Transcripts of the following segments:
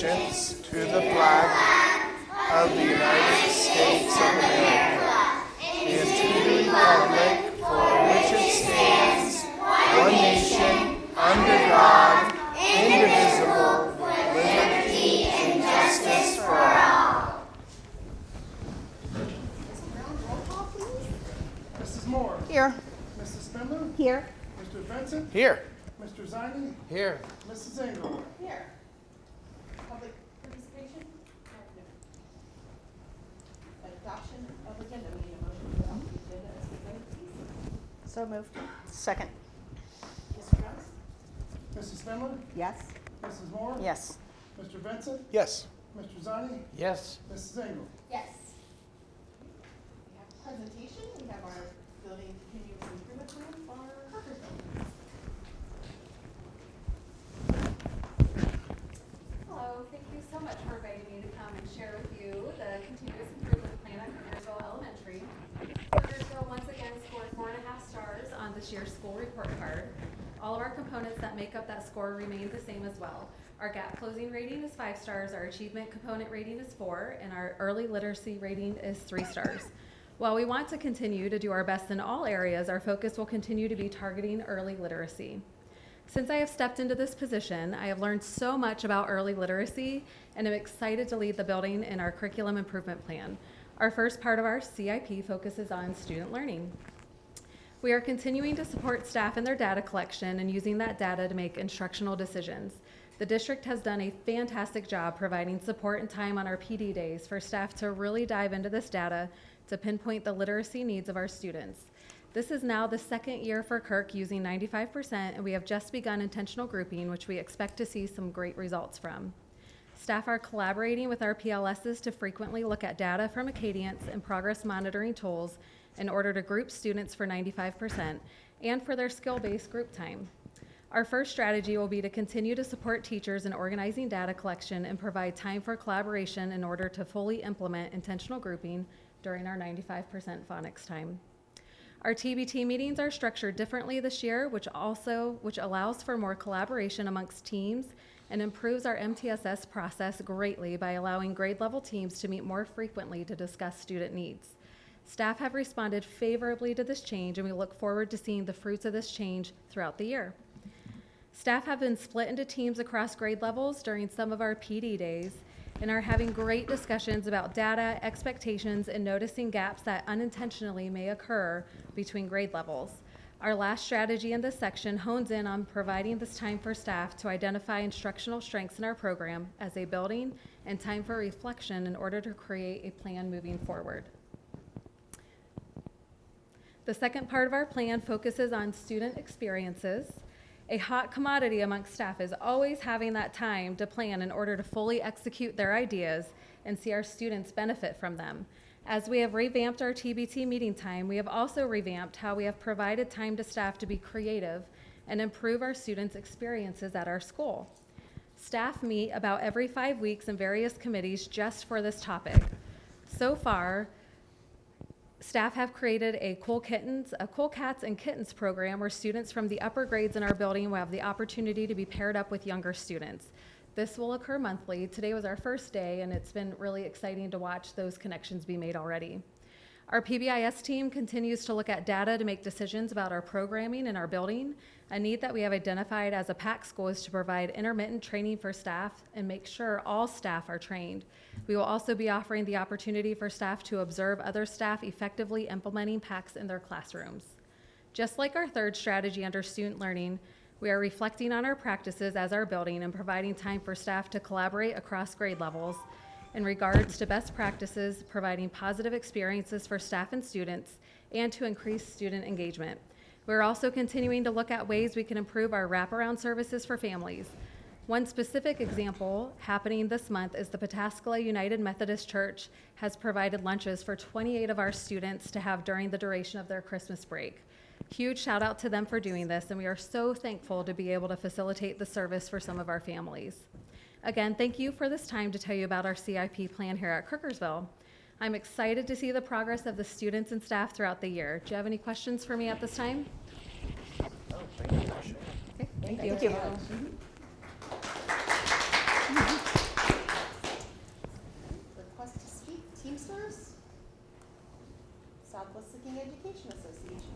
allegiance to the flag of the United States of America and to the republic for which it stands, one nation, under God, indivisible, with liberty and justice for all. Mrs. Moore. Here. Mrs. Spindler. Here. Mr. Vincent. Here. Mr. Ziny. Here. Mrs. Engel. Here. Public participation? Adoption of agenda. We need a motion to adopt the agenda as presented, please. So moved. Second. Mr. Jones? Mrs. Spindler. Yes. Mrs. Moore. Yes. Mr. Vincent. Yes. Mr. Ziny. Yes. Mrs. Engel. Yes. We have presentation. We have our building continuous improvement plan for Kirkersville. Hello, thank you so much for inviting me to come and share with you the continuous improvement plan at Kirkersville Elementary. Kirkersville once again scored 4.5 stars on this year's school report card. All of our components that make up that score remain the same as well. Our gap closing rating is 5 stars, our achievement component rating is 4, and our early literacy rating is 3 stars. While we want to continue to do our best in all areas, our focus will continue to be targeting early literacy. Since I have stepped into this position, I have learned so much about early literacy and am excited to lead the building in our curriculum improvement plan. Our first part of our CIP focuses on student learning. We are continuing to support staff in their data collection and using that data to make instructional decisions. The district has done a fantastic job providing support and time on our PD days for staff to really dive into this data to pinpoint the literacy needs of our students. This is now the second year for Kirk using 95%, and we have just begun intentional grouping, which we expect to see some great results from. Staff are collaborating with our PLSs to frequently look at data from Acadience and progress monitoring tools in order to group students for 95% and for their skill-based group time. Our first strategy will be to continue to support teachers in organizing data collection and provide time for collaboration in order to fully implement intentional grouping during our 95% phonics time. Our TBT meetings are structured differently this year, which allows for more collaboration amongst teams and improves our MTSS process greatly by allowing grade level teams to meet more frequently to discuss student needs. Staff have responded favorably to this change, and we look forward to seeing the fruits of this change throughout the year. Staff have been split into teams across grade levels during some of our PD days and are having great discussions about data, expectations, and noticing gaps that unintentionally may occur between grade levels. Our last strategy in this section hones in on providing this time for staff to identify instructional strengths in our program as a building and time for reflection in order to create a plan moving forward. The second part of our plan focuses on student experiences. A hot commodity amongst staff is always having that time to plan in order to fully execute their ideas and see our students benefit from them. As we have revamped our TBT meeting time, we have also revamped how we have provided time to staff to be creative and improve our students' experiences at our school. Staff meet about every 5 weeks in various committees just for this topic. So far, staff have created a Cool Cats and Kittens program where students from the upper grades in our building will have the opportunity to be paired up with younger students. This will occur monthly. Today was our first day, and it's been really exciting to watch those connections be made already. Our PBIS team continues to look at data to make decisions about our programming in our building. A need that we have identified as a PAC school is to provide intermittent training for staff and make sure all staff are trained. We will also be offering the opportunity for staff to observe other staff effectively implementing PACs in their classrooms. Just like our third strategy under student learning, we are reflecting on our practices as our building and providing time for staff to collaborate across grade levels in regards to best practices, providing positive experiences for staff and students, and to increase student engagement. We're also continuing to look at ways we can improve our wraparound services for families. One specific example happening this month is the Pataskala United Methodist Church has provided lunches for 28 of our students to have during the duration of their Christmas break. Huge shout out to them for doing this, and we are so thankful to be able to facilitate the service for some of our families. Again, thank you for this time to tell you about our CIP plan here at Kirkersville. I'm excited to see the progress of the students and staff throughout the year. Do you have any questions for me at this time? Okay, thank you. Helpless Seeking Education Association.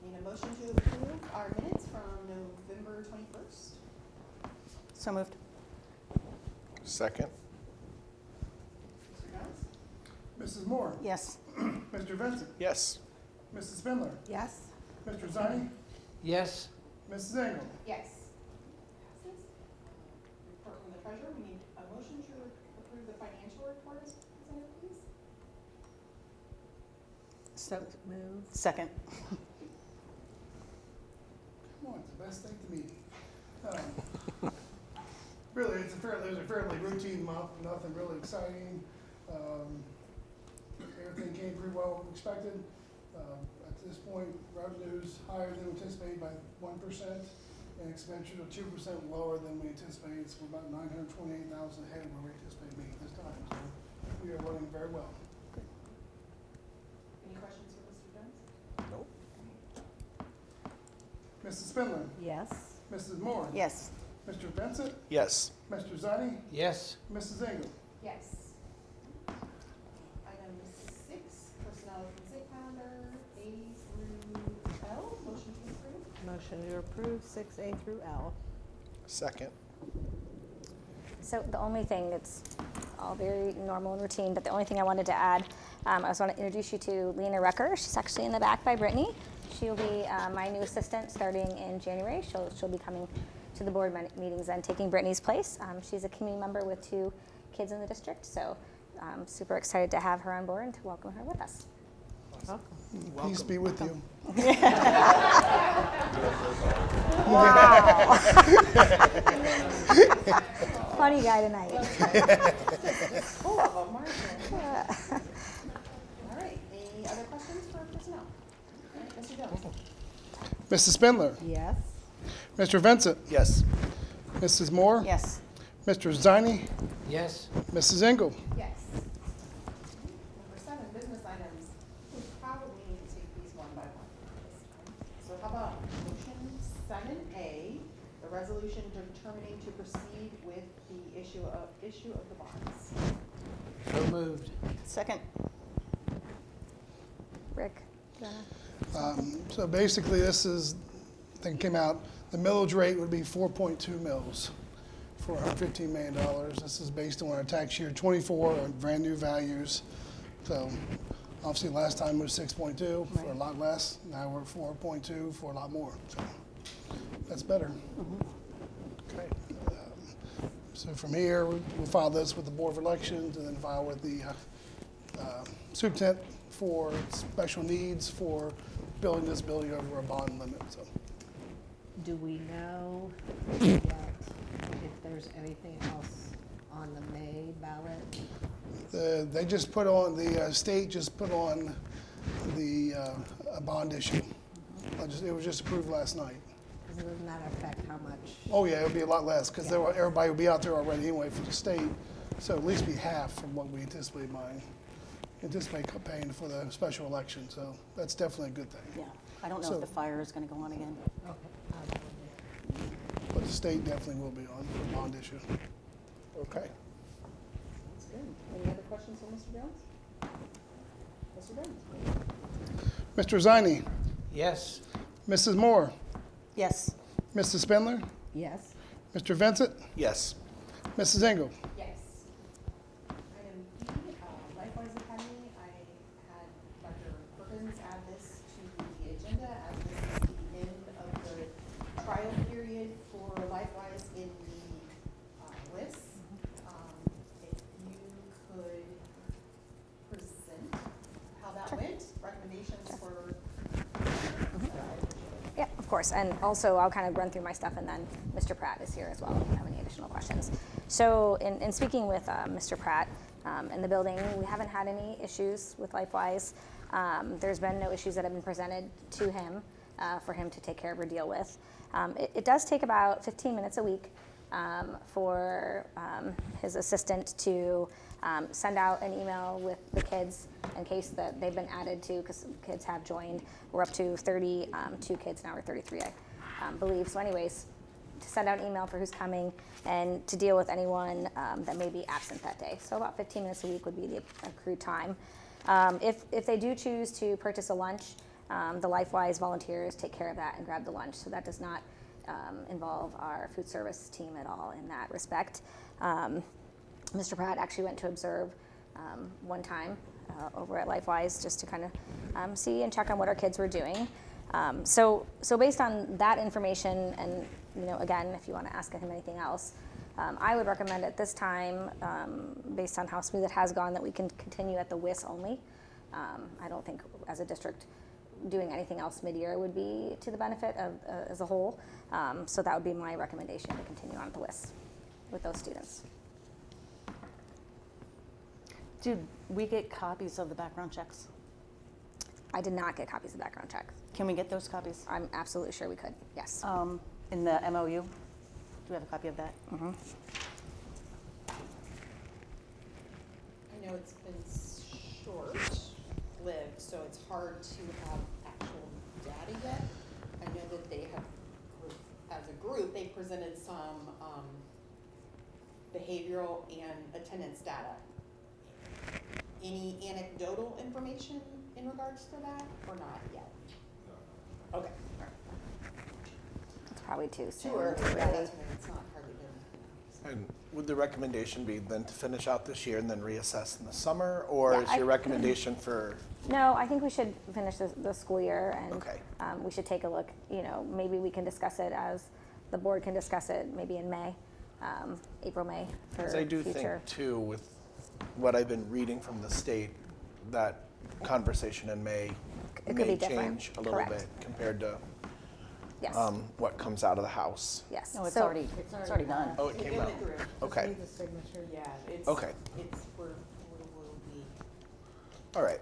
Need a motion to approve our minutes from November 21st. So moved. Second. Mr. Jones? Mrs. Moore? Yes. Mr. Vincent? Yes. Mrs. Spindler? Yes. Mr. Zani? Yes. Mrs. Engel? Yes. Passes. Report from the treasurer. We need a motion to approve the financial report as presented, please. So moved. Second. Come on, it's the best thing to me. Really, it was a fairly routine month, nothing really exciting. Everything came pretty well expected. At this point, revenues higher than anticipated by 1%, and expenditures are 2% lower than we anticipated. So we're about $928,000 ahead of where we anticipated being at this time. So we are running very well. Any questions for Mr. Jones? Nope. Mrs. Spindler? Yes. Mrs. Moore? Yes. Mr. Vincent? Yes. Mr. Zani? Yes. Mrs. Engel? Yes. Item 6, personnel consent calendar, A through L. Motion to approve. Motion to approve 6A through L. Second. So the only thing, it's all very normal and routine, but the only thing I wanted to add, I just want to introduce you to Lena Rucker. She's actually in the back by Brittany. She'll be my new assistant starting in January. She'll be coming to the board meetings and taking Brittany's place. She's a community member with 2 kids in the district, so I'm super excited to have her on board and to welcome her with us. Welcome. Peace be with you. Wow. Funny guy tonight. Full of them, aren't you? All right, any other questions for personnel? All right, Mr. Jones? Mrs. Spindler? Yes. Mr. Vincent? Yes. Mrs. Moore? Yes. Mr. Zani? Yes. Mrs. Engel? Yes. Number 7, business items. We probably need to take these one by one this time. So how about motion 7A, the resolution determining to proceed with the issue of the bonds. So moved. Second. Rick? do you wanna- So basically, this is, I think it came out, the millage rate would be 4.2 mils for $115 million. This is based on our tax year 24 on brand new values. So obviously last time was 6.2 for a lot less. Now we're 4.2 for a lot more. So that's better. Okay. So from here, we'll file this with the Board of Elections and then file with the superintendent for special needs for building this building over a bond limit. So Do we know yet if there's anything else on the May ballot? they just put on, the state just put on the a bond issue. It was just approved last night. Doesn't that affect how much? Oh yeah, it'll be a lot less because everybody will be out there already anyway for the state. So at least be half from what we anticipate buying. Anticipate paying for the special election. So that's definitely a good thing. Yeah. I don't know So- if the fire is going to go on again. Okay. But the state definitely will be on for the bond issue. Okay. That's good. Any other questions for Mr. Jones? Mr. Jones? Mr. Zani, Yes. Mrs. Moore, Yes. Mrs. Spindler, Yes. Mr. Vincent, Yes. Mrs. Engel. Yes. Item B, Likewise Academy, I had Dr. Perkins add this to the agenda as this is the end of the trial period for Likewise in the list. If you could present how that went, recommendations for. Yeah, of course. And also, I'll kind of run through my stuff, and then Mr. Pratt is here as well if you have any additional questions. So in speaking with Mr. Pratt in the building, we haven't had any issues with LifeWise. There's been no issues that have been presented to him for him to take care of or deal with. It does take about 15 minutes a week for his assistant to send out an email with the kids in case that they've been added to, because kids have joined. We're up to 32 kids now, or 33, I believe. So anyways, to send out an email for who's coming and to deal with anyone that may be absent that day. So about 15 minutes a week would be the accrued time. If they do choose to purchase a lunch, the LifeWise volunteers take care of that and grab the lunch. So that does not involve our food service team at all in that respect. Mr. Pratt actually went to observe one time over at LifeWise just to kind of see and check on what our kids were doing. So based on that information, and again, if you want to ask him anything else, I would recommend at this time, based on how smooth it has gone, that we can continue at the WIS only. I don't think as a district doing anything else mid-year would be to the benefit of as a whole. So that would be my recommendation, to continue on at the WIS with those students. Did we get copies of the background checks? I did not get copies of background checks. Can we get those copies? I'm absolutely sure we could, yes. In the MOU? Do we have a copy of that? Mm-hmm. I know it's been short-lived, so it's hard to have actual data yet. I know that they have, as a group, they presented some behavioral and attendance data. Any anecdotal information in regards to that, or not yet? No. Okay. All right. It's probably too soon. Sure. to Yeah, really- that's right. It's not hardly been. And would the recommendation be then to finish out this year and then reassess in the summer? Or Yeah, is your recommendation for, No, I think we should finish the school year, and Okay. we should take a look. Maybe we can discuss it as the board can discuss it maybe in May, April, May, for because I do future. think too, with what I've been reading from the state, that conversation in May It could may be different. change a little Correct. bit compared to Yes, what comes out of the House. yes. No, it's So- already done. Oh, it came out. through. Okay, Need the signature. Yeah, it's. Okay. It's, will be all right.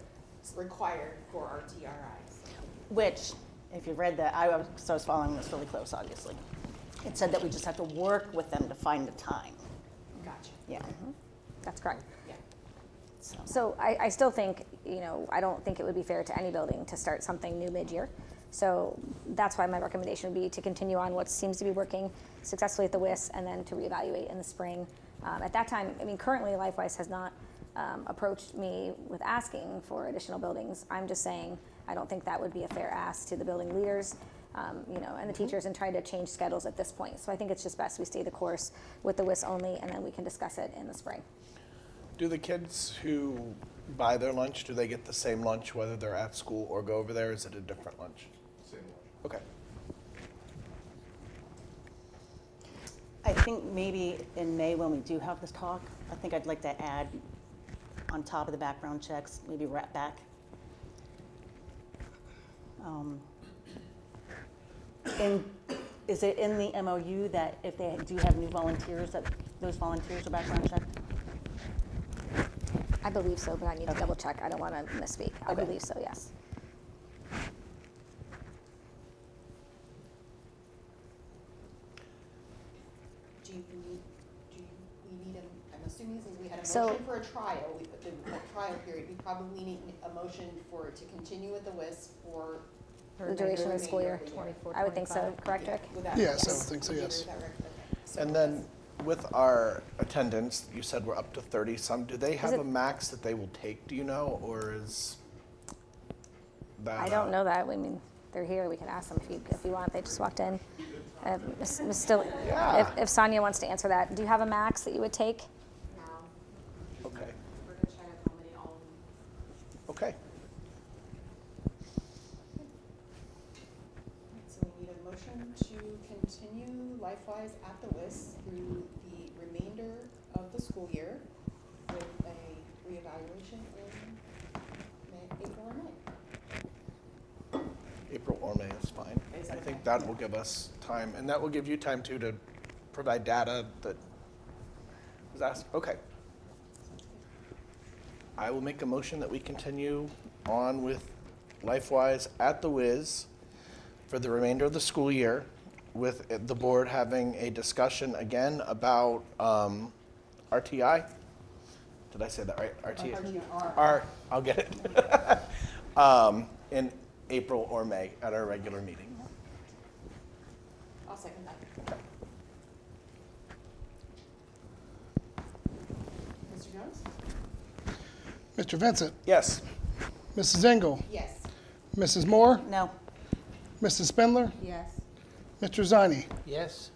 required for our TRIs. Which, if you've read that, I was following this really close, obviously. It said that we just have to work with them to find the time. Gotcha. Yeah. That's correct. Yeah. So I still think, I don't think it would be fair to any building to start something new mid-year. So that's why my recommendation would be to continue on what seems to be working successfully at the WIS, and then to reevaluate in the spring. At that time, currently LifeWise has not approached me with asking for additional buildings. I'm just saying I don't think that would be a fair ask to the building leaders, and the teachers, and try to change schedules at this point. So I think it's just best we stay the course with the WIS only, and then we can discuss it in the spring. Do the kids who buy their lunch, do they get the same lunch whether they're at school or go over there? Is it a different lunch? Same lunch. Okay. I think maybe in May, when we do have this talk, I think I'd like to add on top of the background checks, maybe wrap back. Is it in the MOU that if they do have new volunteers, that those volunteers are background checked? I believe so, but I need to Okay. double check. I don't want to misspeak. I Okay. believe so, yes. We need I'm assuming since we had a So- motion for a trial, we put the trial period, we probably need a motion for it to continue with the WIS for. The duration of the school year. remainder of the year. 24, I would think so, 25. correct, Rick? Would that- Yes, I would think so, Would you yes. agree with that, Rick? Okay. So And then with our attendance, you said we're up to 30 some. Do they have it- a max that they will take, do you know, or is that? I don't know that. They're here. We can ask them if you want. They just walked in. Ms. Still, Yeah. if Sonia wants to answer that, do you have a max that you would take? Okay, We're gonna try to accommodate all of them. okay. So we need a motion to continue LifeWise at the WIS through the remainder of the school year with a reevaluation in April or May. April or May is fine. Is I that think okay? that will give us time, and that will give you time too to provide data that was asked. Okay. I will make a motion that we continue on with LifeWise at the Wiz for the remainder of the school year, with the board having a discussion again about RTI. Did I say that right? RTI. I'll get it. In April or May at our regular meeting. I'll second that. Mr. Jones? Mr. Vincent, Yes. Mrs. Engel, Yes. Mrs. Moore, No. Mrs. Spindler, Yes. Mr. Zani. Yes.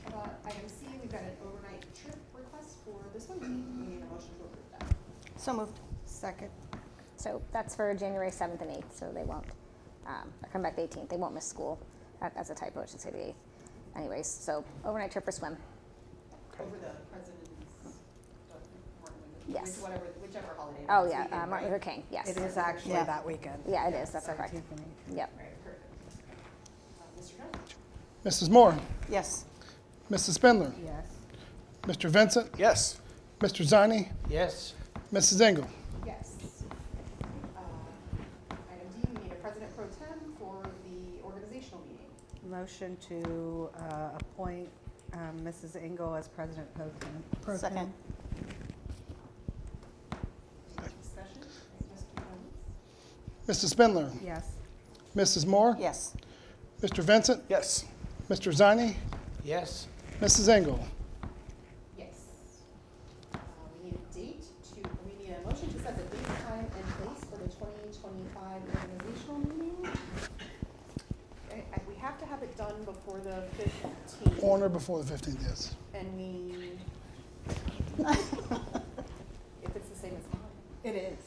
How about item C, we've got an overnight trip request for the swim team. We need a motion to approve that. So moved. Second. So that's for January 7th and 8th, so they won't, come back the 18th, they won't miss school. That's a typo, it should say the 8th. Anyways, so overnight trip for swim. Over the president's, Martin Luther, Yes. whichever holiday. it Oh, is, yeah, weekend, Martin right? Luther King, yes. It is actually Yeah. that weekend. Yeah, it is, that's correct. 17th and 18th. Yep. Right, perfect. Mr. Jones? Mrs. Moore, Yes. Mrs. Spindler, Yes. Mr. Vincent, Yes. Mr. Zani, Yes. Mrs. Engel. Yes. Item D, we need a president pro tem for the organizational meeting. Motion to appoint Mrs. Engel as president pro tem. Second. Discussion? Mr. Jones? Mrs. Spindler, Yes. Mrs. Moore, Yes. Mr. Vincent, Yes. Mr. Zani, Yes. Mrs. Engel. Yes. We need a date we need a motion to set the date, time, and place for the 2025 organizational meeting. We have to have it done before the 15th. On or before the 15th, yes. And we, if it's the same as mine. It is.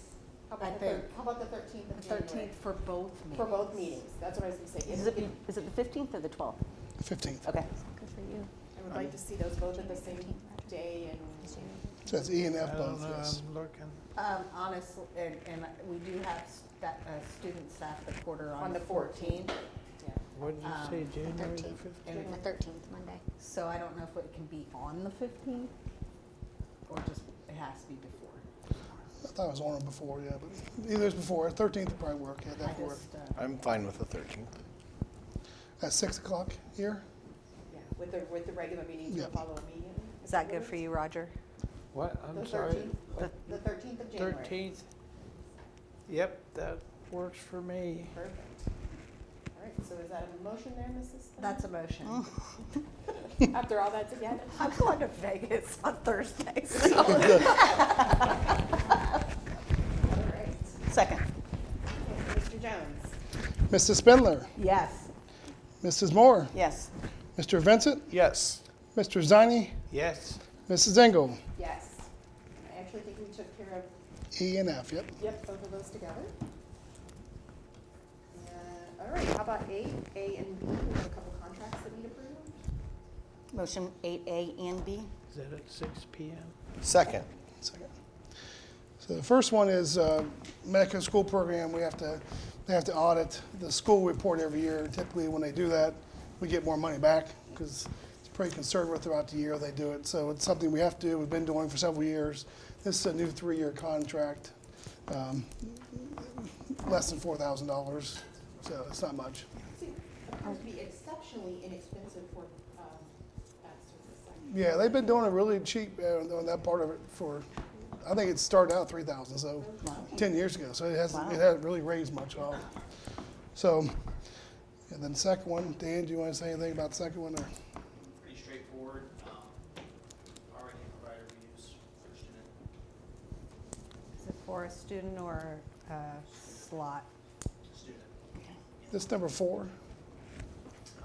How about I the think. how about the 13th of January? 13th for both meetings. For both meetings, that's what I was gonna say. Is it the 15th or the 12th? 15th. Okay. Good for you. I would like to see those both at the same day and, So that's E and I F don't both, know, yes. I'm looking. Honestly, and we do have student staff the quarter on the 14th. Yeah. What did you say, January the 13th. 15th? The 13th, Monday. So I don't know if it can be on the 15th or just, it has to be before. I thought it was on or before, yeah, but either is before. 13th would probably work, yeah, I that would work. just, I'm fine with the 13th. At 6 o'clock here? Yeah, with the regular meeting to Yeah. follow immediately. is that good for you, Roger? What? The I'm sorry. 13th, the 13th of January. 13th? Yep, that works for me. Perfect. All right, so is that a motion there, Mrs. Stone? That's a motion. After all that together? I'm going to Vegas on Thursday, so. All right. Second. Okay, Mr. Jones? Mrs. Spindler, Yes. Mrs. Moore, Yes. Mr. Vincent, Yes. Mr. Zani, Yes. Mrs. Engel. Yes. I actually think we took care of, E and F, yep. both of those together. And, all right, how about A and B? We have a couple contracts that need approved. Motion 8A and B. Is that at 6 PM? Second. Second. So the first one is medical school program. They have to audit the school report every year. Typically, when they do that, we get more money back because it's pretty conservative throughout the year they do it. So it's something we have to do. We've been doing for several years. This is a new 3-year contract, less than $4,000, so it's not much. See, it appears to be exceptionally inexpensive for that service. Yeah, they've been doing it really cheap on that part of it for, I think it started out $3,000, so 10 years ago. So it hasn't really raised much at all. So, and then the second one, Dan, do you want to say anything about the second one? Or? Pretty straightforward. Already provider reviews for student. Is it for a student or a slot? Student. This number 4?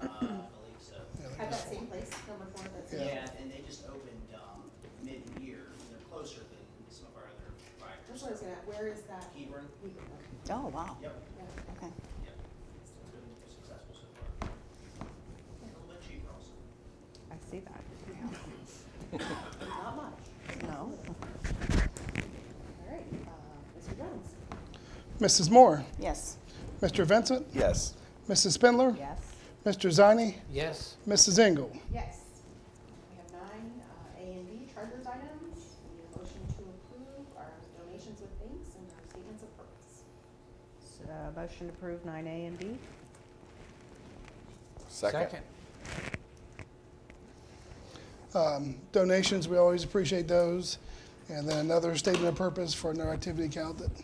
I believe so. Yeah, I think At it's that same place, number 4, that's Yeah. Yeah, and they just opened mid-year. They're closer than some of our other providers. That's what I was gonna, where is that? Hebron. Oh, wow. Yep. Yeah. Okay. Yep. It's been successful so far. A little bit cheaper also. I see that. Not much. No. All right, Mr. Jones? Mrs. Moore, Yes. Mr. Vincent, Yes. Mrs. Spindler, Yes. Mr. Zani, Yes. Mrs. Engel. Yes. We have 9 A and B treasurer's items. We need a motion to approve our donations with thanks and our statements of purpose. Motion to approve 9A and B? Second. Donations, we always appreciate those. And then another statement of purpose for another activity account that's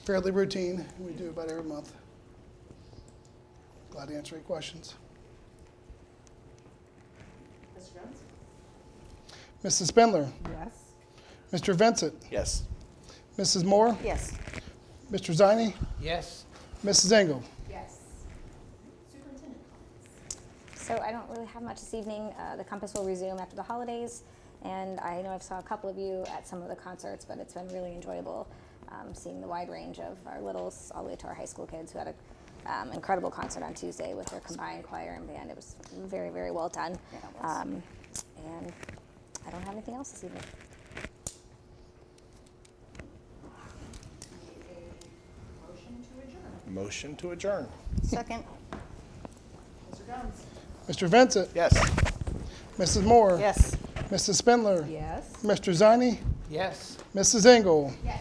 fairly routine. We do about every month. Glad to answer any questions. Mr. Jones? Mrs. Spindler, Yes. Mr. Vincent, Yes. Mrs. Moore, Yes. Mr. Ziny, Yes. Mrs. Engel. Yes. Superintendent comments. So I don't really have much this evening. The Compass will resume after the holidays, and I know I've saw a couple of you at some of the concerts, but it's been really enjoyable seeing the wide range of our littles all the way to our high school kids who had an incredible concert on Tuesday with their combined choir and band. It was very, very well done. Yeah, it was. And I don't have anything else this evening. A motion to adjourn. Motion to adjourn. Second. Mr. Jones. Mr. Vincent, Yes. Mrs. Moore, Yes. Mrs. Spindler, Yes. Mr. Ziny, Yes. Mrs. Engel. Yes.